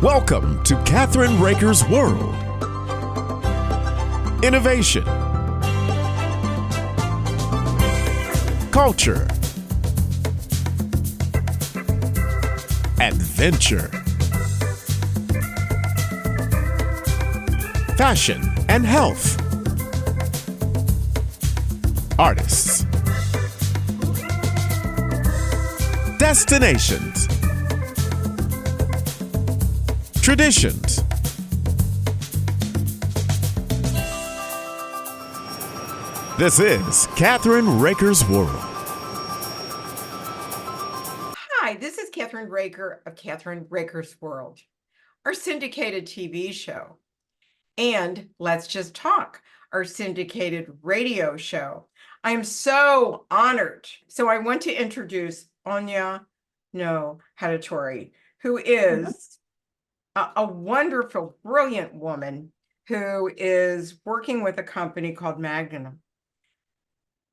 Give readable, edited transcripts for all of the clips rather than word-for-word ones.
Welcome to Kathryn Raaker's World. Innovation, culture, adventure, fashion and health, artists, destinations, traditions. This is Kathryn Raaker's World. Hi, this is Kathryn Raaker of Kathryn Raaker's World, our syndicated TV show, and Let's Just Talk, our syndicated radio show. I am so honored. So I want to introduce Ayano Hattori, who is a wonderful, brilliant woman who is working with a company called Manga.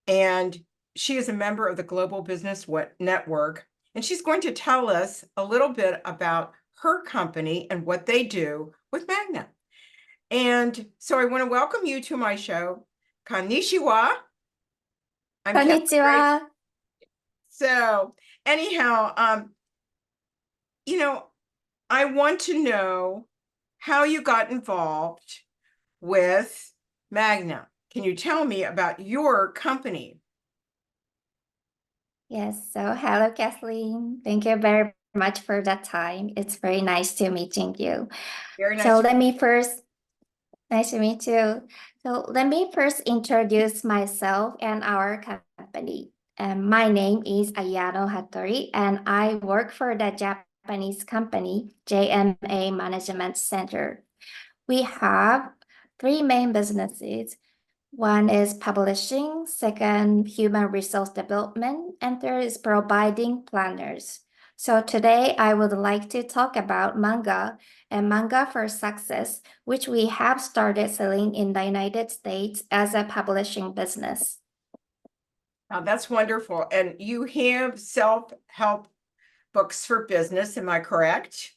And she is a member of the Global Business Network. And she's going to tell us a little bit about her company and what they do with Manga. And so I want to welcome you to my show. Konnichiwa. Konnichiwa. So anyhow, I want to know how you got involved with Manga. Can you tell me about your company? Yes, so hello, Kathleen. Thank you very much for that time. It's very nice to meeting you. Very nice. So nice to meet you. So let me first introduce myself and our company. My name is Ayano Hattori, and I work for the Japanese company, JMA Management Center. We have three main businesses. One is publishing, second, human resource development, and third is providing planners. So today I would like to talk about Manga and Manga for Success, which we have started selling in the United States as a publishing business. Now that's wonderful. And you have self-help books for business, am I correct?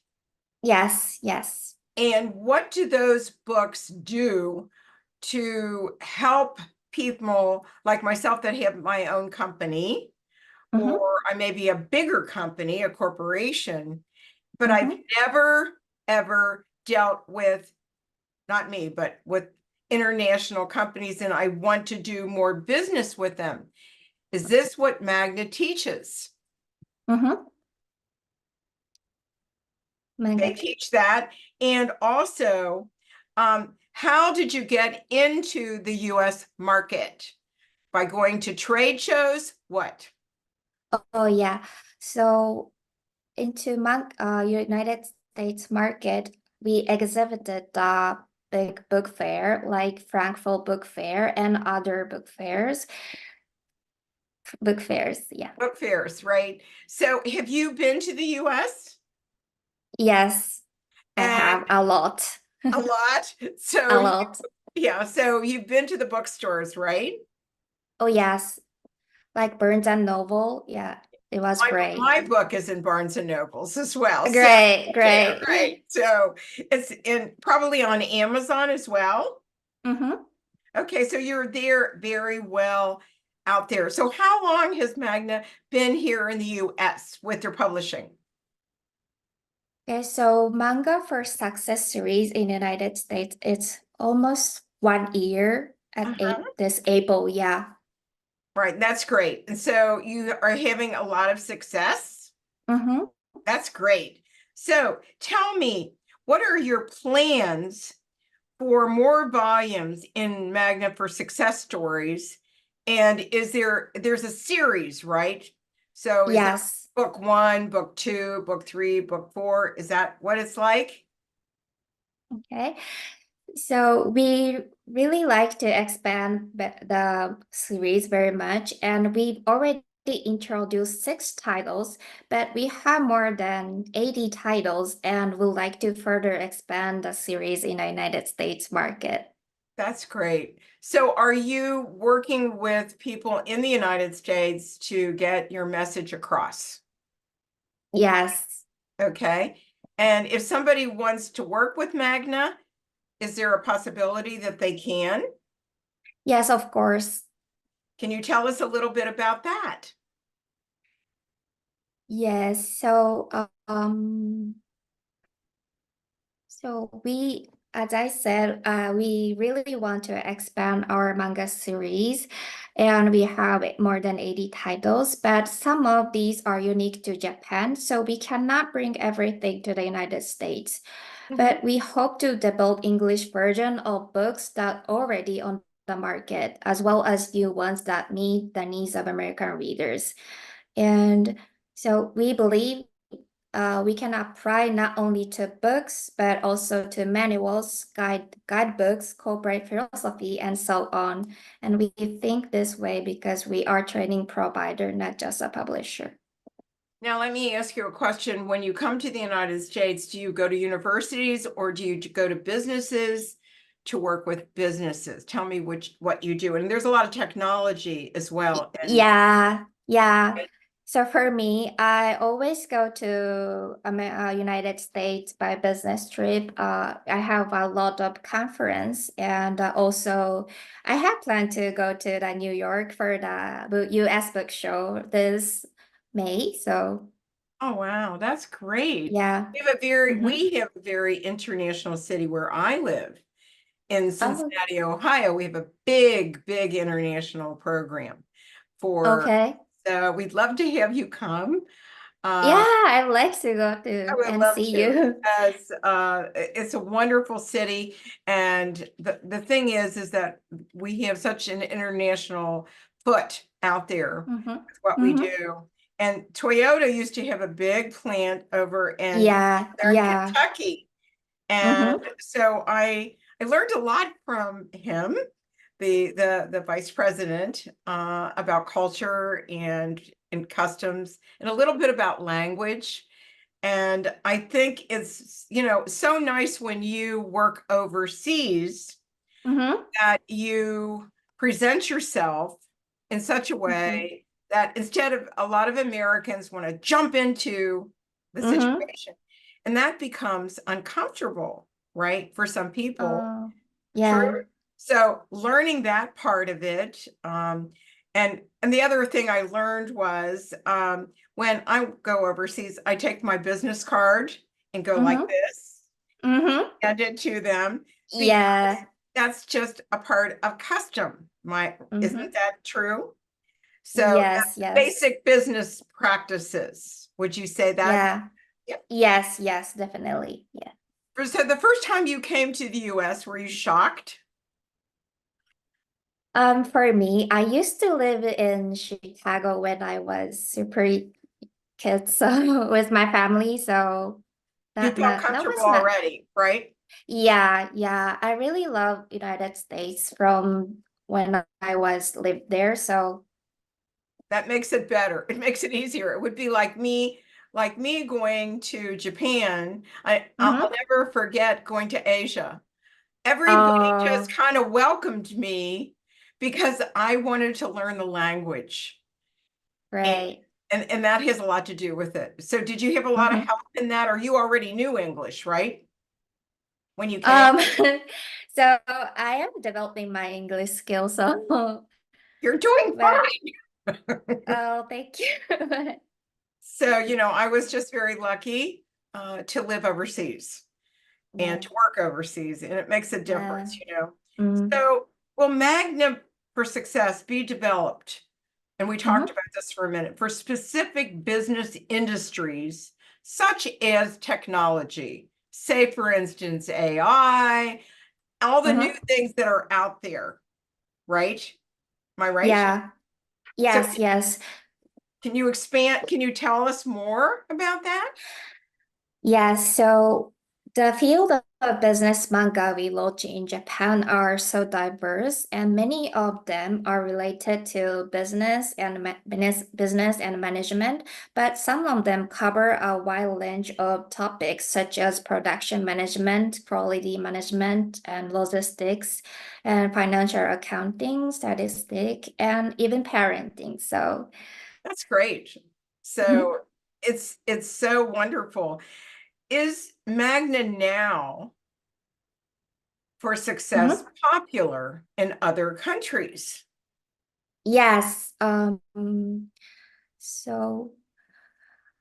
Yes, yes. And what do those books do to help people like myself that have my own company, or I may be a bigger company, a corporation, but I've never, ever dealt with, not me, but with international companies, and I want to do more business with them. Is this what Manga teaches? They teach that. And also, how did you get into the US market? By going to trade shows? What? Oh, yeah. So into United States market, we exhibited the big book fair like Frankfurt Book Fair and other book fairs. Book fairs, yeah. Book fairs, right? So have you been to the US? Yes, I have a lot. A lot? So a lot. Yeah, so you've been to the bookstores, right? Oh, yes. Like Barnes and Noble. Yeah, it was great. My book is in Barnes and Nobles as well. Great, so, great. Yeah, right. So it's probably on Amazon as well. Okay, so you're there very well out there. So how long has Manga been here in the US with their publishing? Okay, so Manga for Success series in the United States, it's almost 1 year at this April, yeah. Right, that's great. And so you are having a lot of success? That's great. So tell me, what are your plans for more volumes in Manga for Success Stories? And there's a series, right? So yes. Book 1, Book 2, Book 3, Book 4, is that what it's like? Okay, so we really like to expand the series very much, and we've already introduced 6 titles, but we have more than 80 titles, and we'd like to further expand the series in the United States market. That's great. So are you working with people in the United States to get your message across? Yes. Okay. And if somebody wants to work with Magna, is there a possibility that they can? Yes, of course. Can you tell us a little bit about that? Yes. So we, as I said, we really want to expand our manga series, and we have more than 80 titles, but some of these are unique to Japan, so we cannot bring everything to the United States. But we hope to develop English version of books that already on the market, as well as new ones that meet the needs of American readers. And so we believe we can apply not only to books, but also to manuals, guidebooks, corporate philosophy, and so on. And we think this way because we are training provider, not just a publisher. Now, let me ask you a question. When you come to the United States, do you go to universities or do you go to businesses to work with businesses? Tell me what you do. And there's a lot of technology as well. Yeah. So for me, I always go to United States by business trip. I have a lot of conference, and also I have planned to go to the New York for the US book show this May. So Oh, wow, that's great. yeah. We have a very international city where I live in Oh, Cincinnati, Ohio. We have a big, big international program for, okay. so we'd love to have you come. Yeah, Uh, I'd like to go I to would and love see to you. because it's a wonderful city. And the thing is that we have such an international foot out there Mm-hmm. with what we Mm-hmm. do. And Toyota used to have a big plant over in Yeah, there in yeah. Kentucky. And Mm-hmm. so I learned a lot from him, the vice president, about culture and customs and a little bit about language. And I think it's, so nice when you work overseas Mm-hmm. that you present yourself in such a Mm-hmm. way that instead of a lot of Americans want to jump into the Mm-hmm. situation, and that becomes uncomfortable, right? For some people. Oh, True. yeah. So learning that part of it, and the other thing I learned was when I go overseas, I take my business card and go like Mm-hmm. this, Mm-hmm. hand it to them because Yeah. that's just a part of custom. Isn't Mm-hmm. that true? So Yes, that's yes. basic business practices. Would you say that? Yeah. Yep. Yes, yes, definitely. Yeah. So the first time you came to the US, were you shocked? For me, I used to live in Chicago when I was super kid, so with my family, so You felt that comfortable was not. already, right? Yeah, yeah. I really love United States from when I was lived there. So, That makes it better. It makes it easier. It would be like me going to Japan. I'll mm-hmm. never forget going to Asia. Everybody just Oh, kind of welcomed me because I wanted to learn the language. And, right. and that has a lot to do with it. So did you have a lot of Mm-hmm. help in that, or you already knew English, right? When you came? Um, so I am developing my English skills, so You're doing but fine. oh, thank you. So, I was just very lucky to live overseas and Yeah, to work overseas, and it makes a yeah. difference. Mm. So, will Magna for Success be developed? And we talked Mm-hmm. about this for a minute for specific business industries, such as technology, say, for instance, AI, all the new Mm-hmm. things that are out there, right? Am I right? Yeah. So, Yes, yes. can you expand? Can you tell us more about that? Yes, so the field of business manga we launch in Japan are so diverse, and many of them are related to business and management, but some of them cover a wide range of topics such as production management, quality management, and logistics, and financial accounting, statistic, and even parenting. So, That's great. mhm, So it's so wonderful. is Magna now for success Mhm. popular in other countries? Yes. So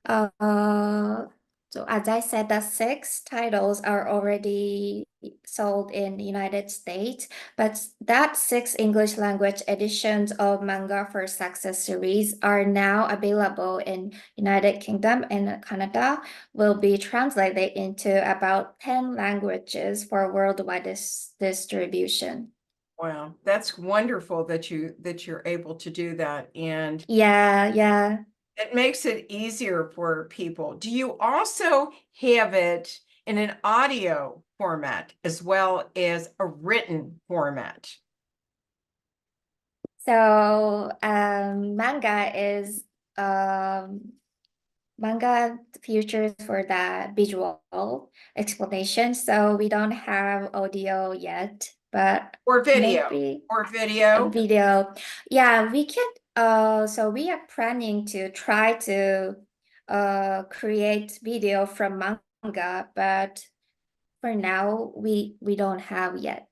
Uh, so as I said, the 6 titles are already sold in the United States, but that 6 English language editions of Manga for Success series are now available in United Kingdom and Canada, will be translated into about 10 languages for worldwide distribution. Wow, that's wonderful that you're able to do that, and Yeah. it makes it easier for people. Do you also have it in an audio format as well as a written format? So um, manga features for the visual explanation. So we don't have audio yet, but Or video? maybe Or a video? video. Yeah, we can. So we are planning to try to create video from manga, but for now we don't have yet.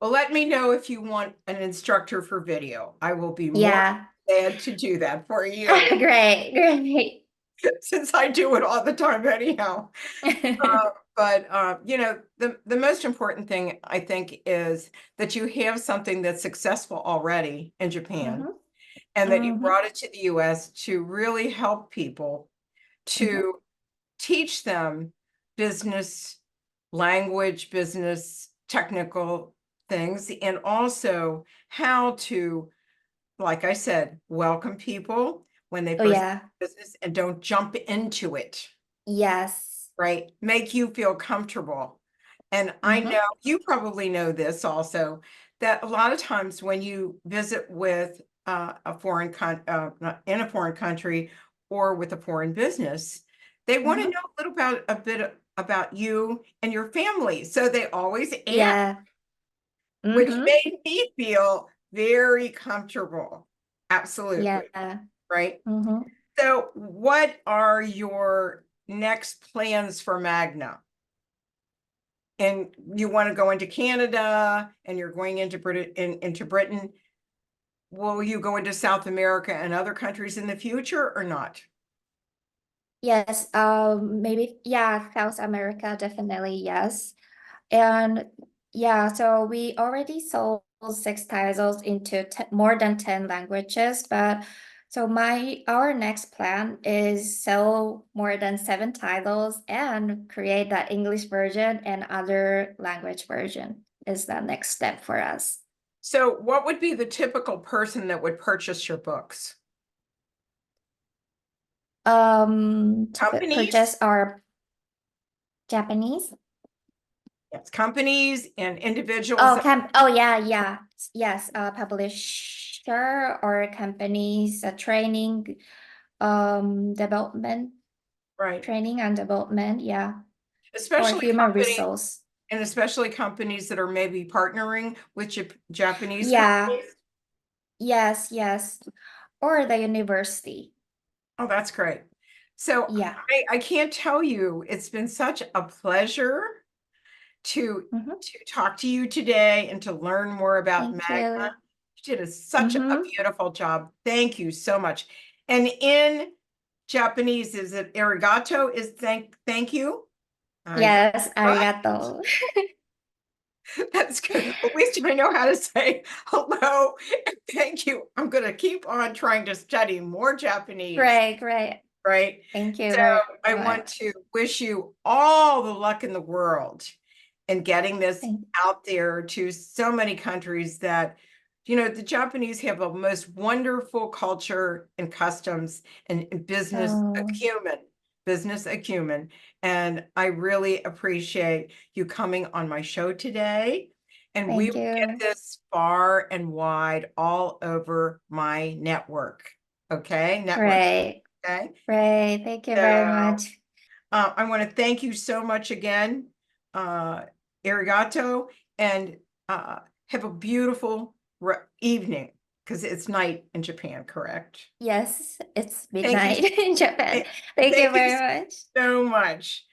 Well, let me know if you want an instructor for video. I will be more Yeah. glad to do that for you Great. since I do it all the time anyhow. But the most important thing I think is that you have something that's successful already in Japan, Mhm. and that you Mhm. brought it to the US to really help people, Mhm. to teach them business language, business technical things, and also how to, like I said, welcome people when they Oh first yeah. business and don't jump into it, Yes. right? Make you feel comfortable. And I know Mhm. you probably know this also, that a lot of times when you visit with in a foreign country or with a foreign business, they want to Mhm. know a bit about you and your family. So they always ask, Yeah. which Mhm. made me feel very comfortable. Yeah. Absolutely. Right. Mhm. So what are your next plans for Magna? And you want to go into Canada and you're going into Britain. Will you go into South America and other countries in the future or not? Yes. Maybe, yeah, South America, definitely, yes. And yeah, so we already sold 6 titles into more than 10 languages, but so our next plan is sell more than 7 titles and create that English version and other language version is the next step for us. So what would be the typical person that would purchase your books? To Companies? purchase our Japanese. Yes, companies and individuals. Yeah. Yes, publisher or companies, training, development, Right. training and development, yeah, or Especially human companies, resource. and especially companies that are maybe partnering with Japanese Yeah, companies. yes, or the university. Oh, that's great. So Yeah. I can't tell you, it's been such a pleasure to Mhm. talk to you today and to learn more about Thank Magna. you. You did such a Mm-hmm. beautiful job. Thank you so much. And in Japanese, is it arigato? Is thank you? I Yes, right. arigato. That's good. At least I know how to say hello and thank you. I'm going to keep on trying to study more Japanese, Great. right? Thank you So very I want much. to wish you all the luck in the world in getting this Thank out there to so many countries that, the Japanese have a most wonderful culture and customs and Oh, business acumen. And I really appreciate you coming on my show today. And we thank will get you. this far and wide all over my network. Okay, network. Great. Okay. Great. Thank you very So much. I want to thank you so much again, uh, arigato, and have a beautiful evening because it's night in Japan, correct? Yes, it's Thank you. midnight in Japan. th- Thank you Thank you very much. so much.